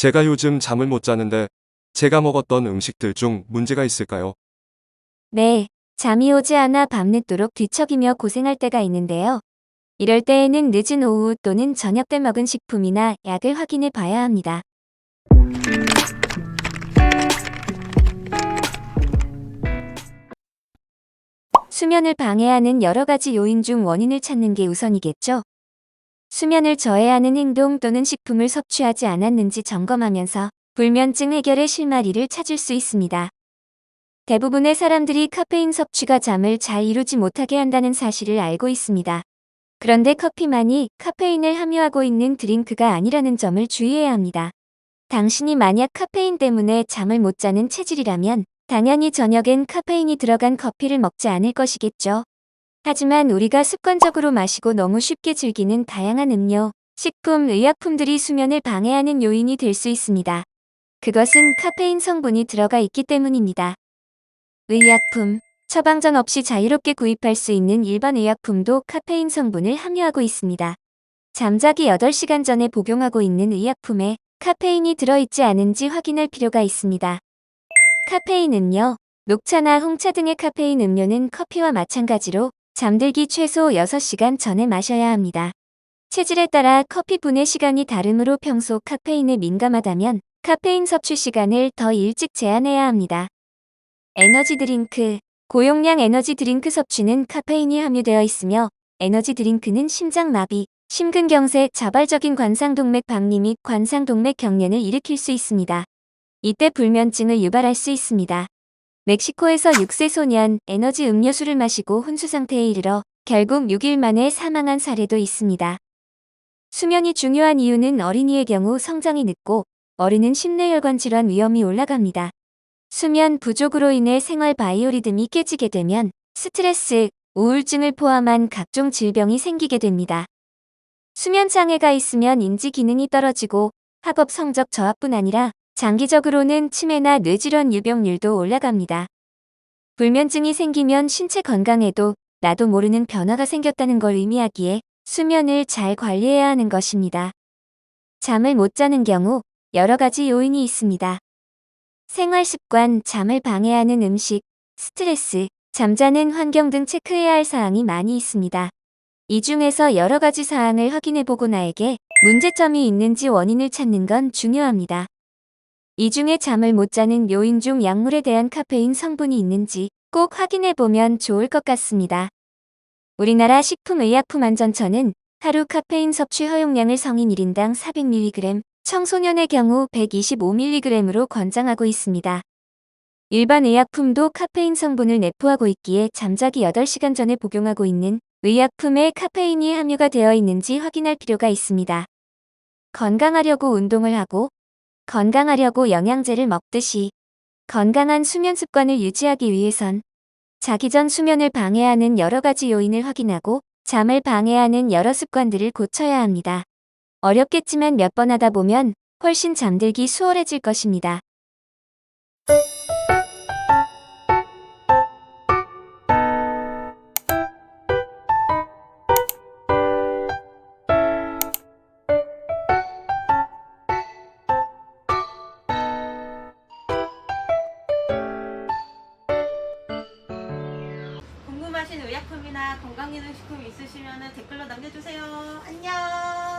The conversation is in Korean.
제가 요즘 잠을 못 자는데 제가 먹었던 음식들 중 문제가 있을까요? 네, 잠이 오지 않아 밤늦도록 뒤척이며 고생할 때가 있는데요. 이럴 때에는 늦은 오후 또는 저녁 때 먹은 식품이나 약을 확인해 봐야 합니다. 수면을 방해하는 여러 가지 요인 중 원인을 찾는 게 우선이겠죠. 수면을 저해하는 행동 또는 식품을 섭취하지 않았는지 점검하면서 불면증 해결의 실마리를 찾을 수 있습니다. 대부분의 사람들이 카페인 섭취가 잠을 잘 이루지 못하게 한다는 사실을 알고 있습니다. 그런데 커피만이 카페인을 함유하고 있는 드링크가 아니라는 점을 주의해야 합니다. 당신이 만약 카페인 때문에 잠을 못 자는 체질이라면 당연히 저녁엔 카페인이 들어간 커피를 먹지 않을 것이겠죠. 하지만 우리가 습관적으로 마시고 너무 쉽게 즐기는 다양한 음료, 식품, 의약품들이 수면을 방해하는 요인이 될 수 있습니다. 그것은 카페인 성분이 들어가 있기 때문입니다. 의약품, 처방전 없이 자유롭게 구입할 수 있는 일반 의약품도 카페인 성분을 함유하고 있습니다. 잠자기 8시간 전에 복용하고 있는 의약품에 카페인이 들어있지 않은지 확인할 필요가 있습니다. 카페인 음료, 녹차나 홍차 등의 카페인 음료는 커피와 마찬가지로 잠들기 최소 6시간 전에 마셔야 합니다. 체질에 따라 커피 분해 시간이 다르므로 평소 카페인에 민감하다면 카페인 섭취 시간을 더 일찍 제한해야 합니다. 에너지 드링크, 고용량 에너지 드링크 섭취는 카페인이 함유되어 있으며 에너지 드링크는 심장마비, 심근경색, 자발적인 관상동맥 박리 및 관상동맥 경련을 일으킬 수 있습니다. 이때 불면증을 유발할 수 있습니다. 멕시코에서 6세 소년 에너지 음료수를 마시고 혼수 상태에 이르러 결국 6일 만에 사망한 사례도 있습니다. 수면이 중요한 이유는 어린이의 경우 성장이 늦고 어른은 심뇌혈관 질환 위험이 올라갑니다. 수면 부족으로 인해 생활 바이오리듬이 깨지게 되면 스트레스, 우울증을 포함한 각종 질병이 생기게 됩니다. 수면 장애가 있으면 인지 기능이 떨어지고 학업 성적 저하뿐 아니라 장기적으로는 치매나 뇌질환 유병률도 올라갑니다. 불면증이 생기면 신체 건강에도 나도 모르는 변화가 생겼다는 걸 의미하기에 수면을 잘 관리해야 하는 것입니다. 잠을 못 자는 경우 여러 가지 요인이 있습니다. 생활 습관, 잠을 방해하는 음식, 스트레스, 잠자는 환경 등 체크해야 할 사항이 많이 있습니다. 이 중에서 여러 가지 사항을 확인해보고 나에게 문제점이 있는지 원인을 찾는 건 중요합니다. 이 중에 잠을 못 자는 요인 중 약물에 대한 카페인 성분이 있는지 꼭 확인해보면 좋을 것 같습니다. 우리나라 식품의약품안전처는 하루 카페인 섭취 허용량을 성인 1인당 400mg, 청소년의 경우 125mg으로 권장하고 있습니다. 일반 의약품도 카페인 성분을 내포하고 있기에 잠자기 8시간 전에 복용하고 있는 의약품에 카페인이 함유가 되어 있는지 확인할 필요가 있습니다. 건강하려고 운동을 하고, 건강하려고 영양제를 먹듯이 건강한 수면 습관을 유지하기 위해선 자기 전 수면을 방해하는 여러 가지 요인을 확인하고 잠을 방해하는 여러 습관들을 고쳐야 합니다. 어렵겠지만 몇 번 하다 보면 훨씬 잠들기 수월해질 것입니다. 궁금하신 의약품이나 건강기능식품 있으시면 댓글로 남겨주세요. 안녕!